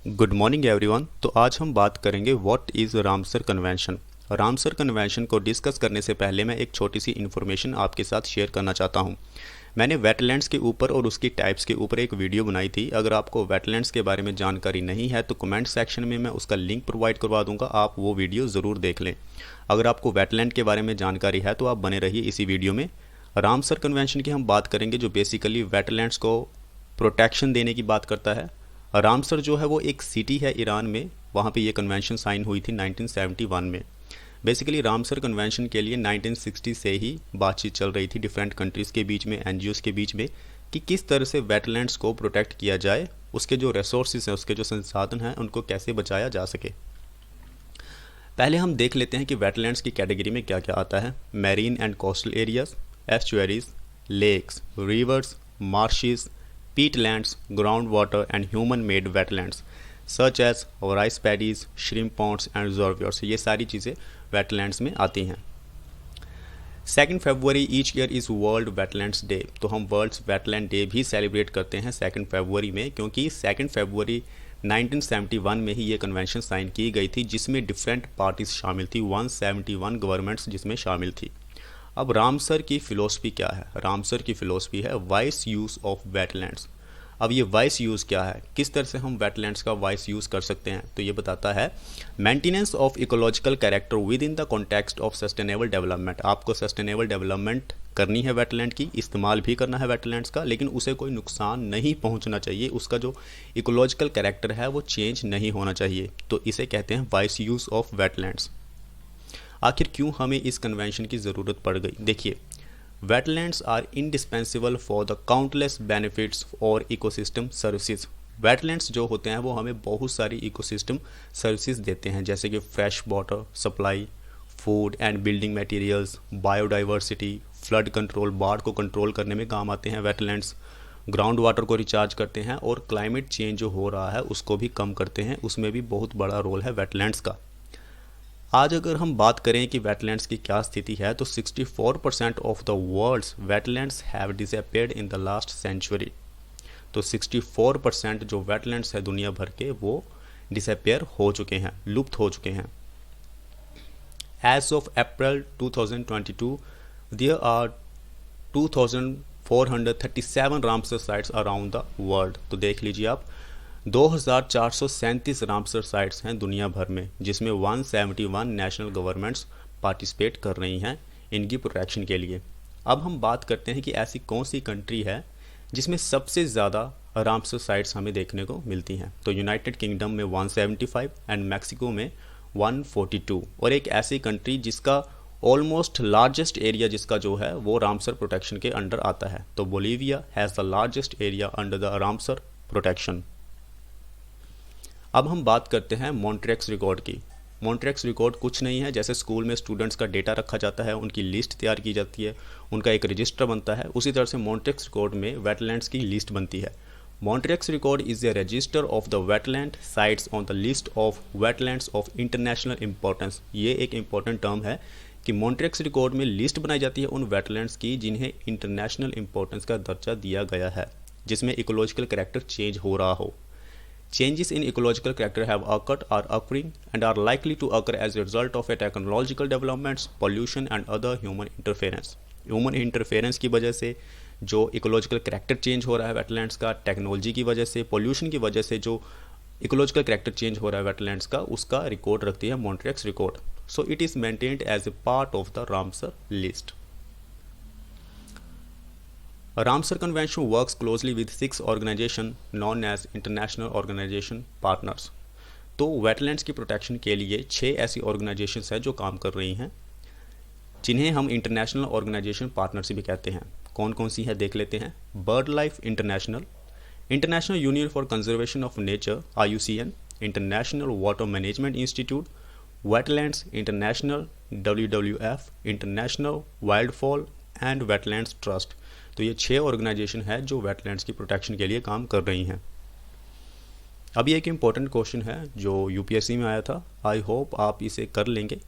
Good morning everyone. तो आज हम बात करेंगे what is Ramsar convention. Ramsar convention को डिस्कस करने से पहले मैं एक छोटी सी इन्फॉर्मेशन आपके साथ शेयर करना चाहता हूँ। मैंने वेटलैंड्स के ऊपर और उसकी टाइप्स के ऊपर एक वीडियो बनाई थी। अगर आपको वेटलैंड्स के बारे में जानकारी नहीं है तो कमेंट सेक्शन में मैं उसका लिंक प्रोवाइड करवा दूंगा, आप वो वीडियो ज़रूर देख लें। अगर आपको वेटलैंड के बारे में जानकारी है तो आप बने रहिए इसी वीडियो में। रामसर कन्वेंशन की हम बात करेंगे जो बेसिकली वेटलैंड्स को प्रोटेक्शन देने की बात करता है। रामसर जो है वो एक सिटी है ईरान में, वहाँ पे ये कन्वेंशन साइन हुई थी 1971 में। बेसिकली रामसर कन्वेंशन के लिए 1960 से ही बातचीत चल रही थी डिफरेंट कंट्रीज़ के बीच में, एनजीओज़ के बीच में, कि किस तरह से वेटलैंड्स को प्रोटेक्ट किया जाए, उसके जो रिसोर्सेज हैं, उसके जो संसाधन हैं, उनको कैसे बचाया जा सके। पहले हम देख लेते हैं कि वेटलैंड्स की कैटेगरी में क्या क्या आता है। Marine and coastal areas, estuaries, lakes, rivers, marshes, peatlands, groundwater and human-made wetlands such as rice paddies, shrimp ponds and reservoirs। ये सारी चीज़ें wetlands में आती हैं। 2 February each year is World Wetlands Day. तो हम वर्ल्ड वेटलैंड डे भी celebrate करते हैं 2 फरवरी में, क्योंकि 2 फरवरी 1971 में ही ये कन्वेंशन साइन की गई थी, जिसमें डिफरेंट पार्टीज शामिल थी, 171 गवर्नमेंट्स जिसमें शामिल थी। अब रामसर की फ़िलोसफी क्या है? रामसर की फ़िलोसफी है वाइस यूज़ ऑफ वेटलैंड्स। अब ये वाइस यूज़ क्या है, किस तरह से हम वेटलैंड्स का वाइस यूज़ कर सकते हैं? तो ये बताता है maintenance of ecological character with in the context of sustainable development. आपको सस्टेनेबल डेवलपमेंट करनी है वेटलैंड की, इस्तेमाल भी करना है वेटलैंड्स का, लेकिन उसे कोई नुकसान नहीं पहुंचना चाहिए, उसका जो इकोलॉजिकल कैरेक्टर है वो चेंज नहीं होना चाहिए। तो इसे कहते हैं वाइस यूज़ ऑफ वेटलैंड्स। आखिर क्यों हमें इस कन्वेंशन की ज़रूरत पड़ गई? देखिए, wetlands are indispensable for the countless benefits और इकोसिस्टम सर्विसेज। वेटलैंड्स जो होते हैं वो हमें बहुत सारी इकोसिस्टम सर्विसेज देते हैं, जैसे कि fresh water supply, food and building materials, biodiversity, flood control, बाढ़ को कंट्रोल करने में काम आते हैं वेटलैंड्स, ग्राउंड वाटर को रिचार्ज करते हैं, और क्लाइमेट चेंज जो हो रहा है उसको भी कम करते हैं, उसमें भी बहुत बड़ा रोल है वेटलैंड्स का। आज अगर हम बात करें कि वेटलैंड्स की क्या स्थिति है, तो 64% of the world's wetlands have disappeared in the last century. तो 64% जो वेटलैंड्स है दुनिया भर के, वो डिसअपीयर हो चुके हैं, लुप्त हो चुके हैं। As of April 2022 there are 2437 Ramsar sites around the world. तो देख लीजिए आप, 2437 रामसर साइट्स हैं दुनिया भर में, जिसमें 171 नेशनल गवर्नमेंट्स पार्टिसिपेट कर रही हैं इनकी प्रोटेक्शन के लिए। अब हम बात करते हैं कि ऐसी कौन सी कंट्री है जिसमें सबसे ज़्यादा रामसर साइट्स हमें देखने को मिलती हैं। तो यूनाइटेड किंगडम में 175 एंड मैक्सिको में 142, और एक ऐसी कंट्री जिसका ऑलमोस्ट लार्जेस्ट एरिया जिसका जो है वो रामसर प्रोटेक्शन के अंडर आता है। तो Bolivia has the largest area under the Ramsar protection. अब हम बात करते हैं मॉन्ट्रेक्स रिकॉर्ड की। मॉन्ट्रेक्स रिकॉर्ड कुछ नहीं है, जैसे स्कूल में स्टूडेंट्स का डेटा रखा जाता है, उनकी लिस्ट तैयार की जाती है, उनका एक रजिस्टर बनता है, उसी तरह से मॉन्ट्रेक्स रिकॉर्ड में वेटलैंड्स की लिस्ट बनती है। Montreux record is a register of the wetland sites on the list of wetlands of international importance. ये एक इंपॉर्टेंट टर्म है कि मॉन्ट्रेक्स रिकॉर्ड में लिस्ट बनाई जाती है उन वेटलैंड्स की जिन्हें इंटरनेशनल इंपॉर्टेंस का दर्जा दिया गया है, जिसमें इकोलॉजिकल कैरेक्टर चेंज हो रहा हो। Changes in ecological character have occurred, are occurring, and are likely to occur as a result of a technological developments, pollution, and other human interference। Human interference की वजह से जो इकोलॉजिकल करेक्टर चेंज हो रहा है वेटलैंड्स का, technology की वजह से, पोल्यूशन की वजह से जो इकोलॉजिकल करेक्टर चेंज हो रहा है वेटलैंड्स का, उसका रिकॉर्ड रखती है Montreux record. So it is maintained as a part of the Ramsar list. Ramsar convention works closely with 6 organisation known as international organisation partners. तो वेटलैंड्स की प्रोटेक्शन के लिए 6 ऐसी ऑर्गेनाइजेशंस हैं जो काम कर रही हैं, जिन्हें हम इंटरनेशनल ऑर्गेनाइजेशन पार्टनर्स भी कहते हैं। कौन कौन सी है देख लेते हैं। BirdLife International, International Union for Conservation of Nature IUCN, International Water Management Institute, Wetlands International WWF, International Wildfowl and Wetlands Trust. तो ये 6 ऑर्गेनाइजेशन है जो वेटलैंड्स की प्रोटेक्शन के लिए काम कर रही हैं। अभी एक इम्पॉर्टेंट क्वेश्चन है जो UPSC में आया था, आई होप आप इसे कर लेंगे।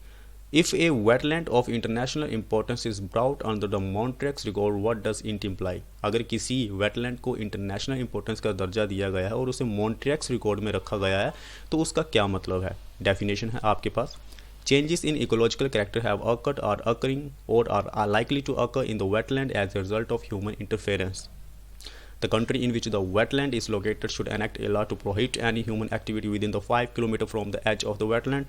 If a wetland of international importance is brought under the Montreux record, what does it imply? अगर किसी wetland को international importance का दर्जा दिया गया है और उसे Montreux record में रखा गया है तो उसका क्या मतलब है? Definition है आपके पास. Changes in ecological character have occurred, are occurring, or are likely to occur in the wetland as a result of human interference. The country in which the wetland is located should enact a law to prohibit any human activity within the 5 km from the edge of the wetland.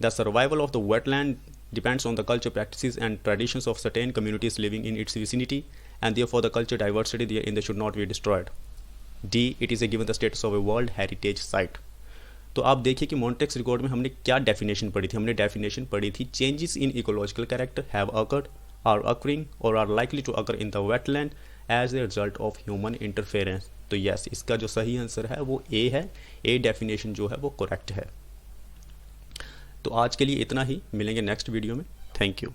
The survival of the wetland depends on the culture, practices and traditions of certain communities living in its vicinity, and therefore the culture diversity therein should not be destroyed. D. It is given the status of a World Heritage Site. तो आप देखिए कि Mantoux record में हमने क्या definition पढ़ी थी. हमने डेफिनेशन पढ़ी थी changes in ecological character have occurred, are occurring or are likely to occur in the wetland as a result of human interference. तो यस, इसका जो सही आंसर है वो ए है. ए डेफिनेशन जो है वो करेक्ट है. तो आज के लिए इतना ही, मिलेंगे नेक्स्ट वीडियो में. Thank you.